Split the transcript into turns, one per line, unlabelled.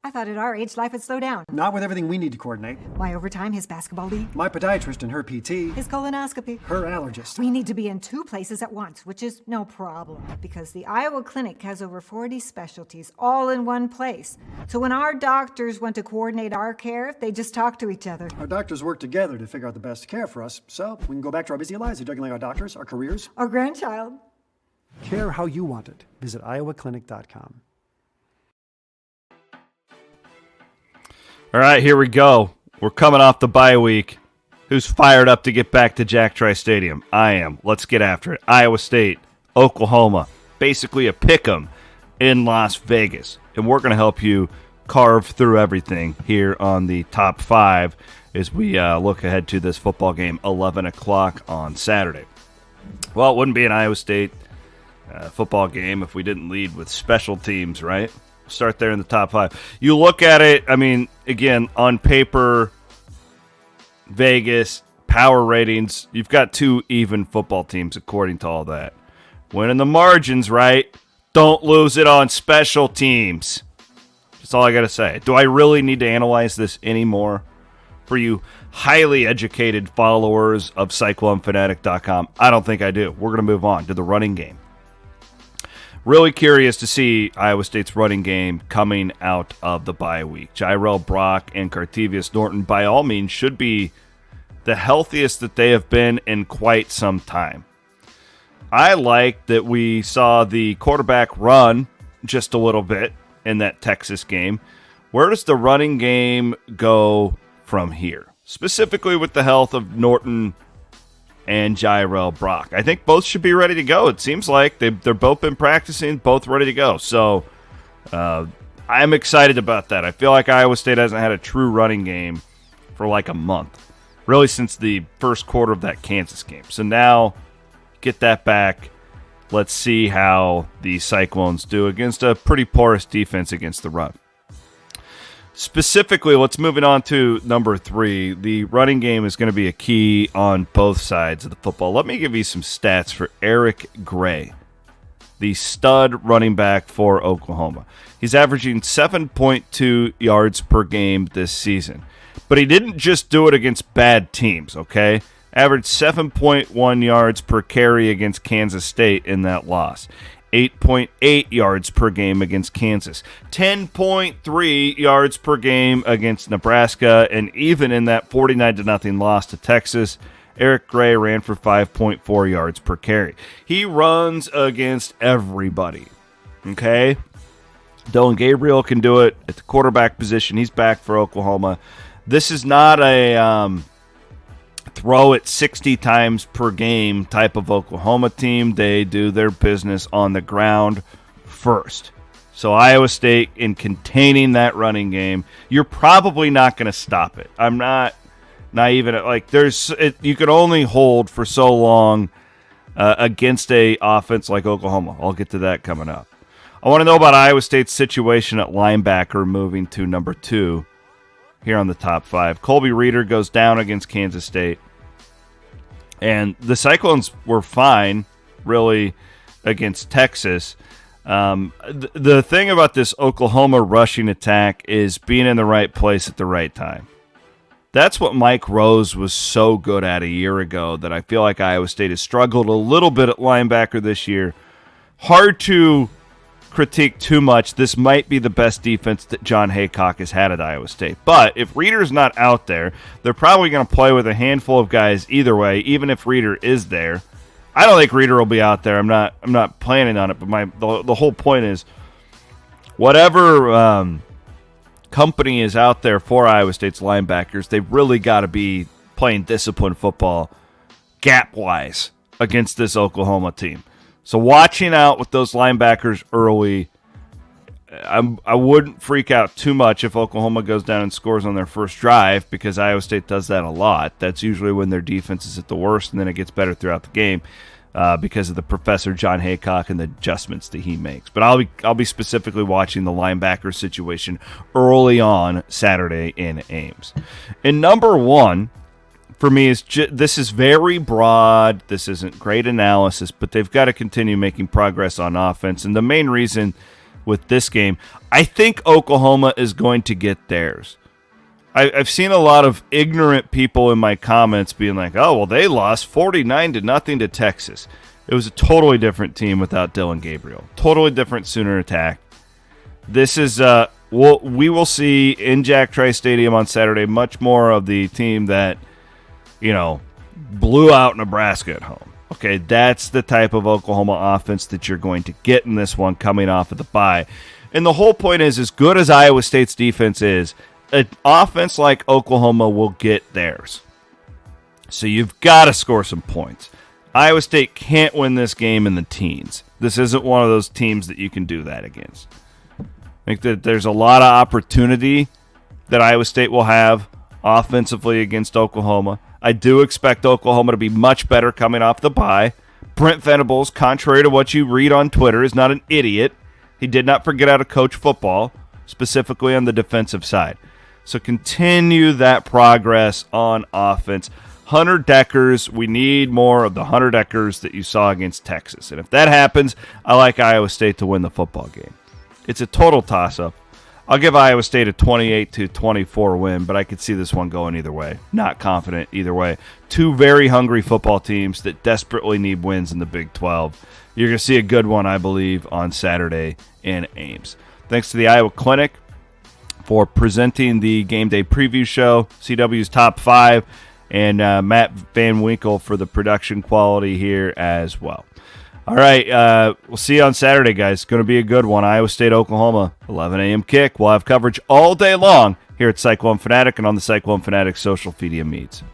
I thought at our age life would slow down.
Not with everything we need to coordinate.
My overtime, his basketball league,
My podiatrist and her PT.
his colonoscopy.
Her allergist.
We need to be in 2 places at once, which is no problem, because the Iowa Clinic has over 40 specialties all in one place. So when our doctors want to coordinate our care, they just talk to each other.
Our doctors work together to figure out the best care for us, so we can go back to our busy lives, juggling our doctors, our careers.
Our grandchild.
Care how you want it. Visit iowaclinic.com.
All right, here we go. We're coming off the bye week. Who's fired up to get back to Jack Trice Stadium? I am. Let's get after it. Iowa State, Oklahoma, basically a pick'em in Las Vegas. And we're going to help you carve through everything here on the top 5 as we look ahead to this football game, 11 o'clock on Saturday. Well, it wouldn't be an Iowa State football game if we didn't lead with special teams, right? Start there in the top 5. You look at it, I mean, again, on paper, Vegas, power ratings, you've got 2 even football teams according to all that. Winning the margins, right? Don't lose it on special teams. That's all I got to say. Do I really need to analyze this anymore? For you highly educated followers of CycloneFanatic.com, I don't think I do. We're going to move on to the running game. Really curious to see Iowa State's running game coming out of the bye week. Jirel Brock and Cartevious Norton, by all means, should be the healthiest that they have been in quite some time. I like that we saw the quarterback run just a little bit in that Texas game. Where does the running game go from here? Specifically with the health of Norton and Jirel Brock. I think both should be ready to go. It seems like they're both been practicing, both ready to go. So I'm excited about that. I feel like Iowa State hasn't had a true running game for like a month, really since the first quarter of that Kansas game. So now get that back. Let's see how the Cyclones do against a pretty porous defense against the run. Specifically, let's move it on to number 3. The running game is going to be a key on both sides of the football. Let me give you some stats for Eric Gray, the stud running back for Oklahoma. He's averaging 7.2 yards per game this season. But he didn't just do it against bad teams, okay? Averaged 7.1 yards per carry against Kansas State in that loss. 8.8 yards per game against Kansas, 10.3 yards per game against Nebraska, and even in that 49-0 loss to Texas, Eric Gray ran for 5.4 yards per carry. He runs against everybody, okay? Dylan Gabriel can do it at the quarterback position. He's back for Oklahoma. This is not a throw it 60 times per game type of Oklahoma team. They do their business on the ground first. So Iowa State, in containing that running game, you're probably not going to stop it. I'm not naive in it. Like you can only hold for so long against a offense like Oklahoma. I'll get to that coming up. I want to know about Iowa State's situation at linebacker moving to number 2 here on the top 5. Colby Reeder goes down against Kansas State. And the Cyclones were fine, really, against Texas. The thing about this Oklahoma rushing attack is being in the right place at the right time. That's what Mike Rose was so good at a year ago that I feel like Iowa State has struggled a little bit at linebacker this year. Hard to critique too much. This might be the best defense that John Haycock has had at Iowa State. But if Reeder's not out there, they're probably going to play with a handful of guys either way, even if Reeder is there. I don't think Reeder will be out there. I'm not planning on it, but the whole point is whatever company is out there for Iowa State's linebackers, they've really got to be playing disciplined football gap-wise against this Oklahoma team. So watching out with those linebackers early, I wouldn't freak out too much if Oklahoma goes down and scores on their first drive, because Iowa State does that a lot. That's usually when their defense is at the worst, and then it gets better throughout the game because of the Professor John Haycock and the adjustments that he makes. But I'll be specifically watching the linebacker situation early on Saturday in Ames. And number 1 for me is this is very broad. This isn't great analysis, but they've got to continue making progress on offense. And the main reason with this game. I think Oklahoma is going to get theirs. I've seen a lot of ignorant people in my comments being like, oh, well, they lost 49-0 to Texas. It was a totally different team without Dylan Gabriel. Totally different Sooner attack. This is, we will see in Jack Trice Stadium on Saturday much more of the team that, blew out Nebraska at home. Okay, that's the type of Oklahoma offense that you're going to get in this one coming off of the bye. And the whole point is, as good as Iowa State's defense is, an offense like Oklahoma will get theirs. So you've got to score some points. Iowa State can't win this game in the teens. This isn't one of those teams that you can do that against. I think that there's a lot of opportunity that Iowa State will have offensively against Oklahoma. I do expect Oklahoma to be much better coming off the bye. Brent Venables, contrary to what you read on Twitter, is not an idiot. He did not forget how to coach football, specifically on the defensive side. So continue that progress on offense. Hunter Deckers, we need more of the Hunter Deckers that you saw against Texas. And if that happens, I like Iowa State to win the football game. It's a total toss-up. I'll give Iowa State a 28-24 win, but I could see this one going either way. Not confident either way. Two very hungry football teams that desperately need wins in the Big 12. You're going to see a good one, I believe, on Saturday in Ames. Thanks to the Iowa Clinic for presenting the Game Day Preview Show, CW's Top 5, and Matt Van Winkle for the production quality here as well. All right, we'll see you on Saturday, guys. It's going to be a good one. Iowa State, Oklahoma, 11 a.m. kick. We'll have coverage all day long here at Cyclone Fanatic and on the Cyclone Fanatic social media meets.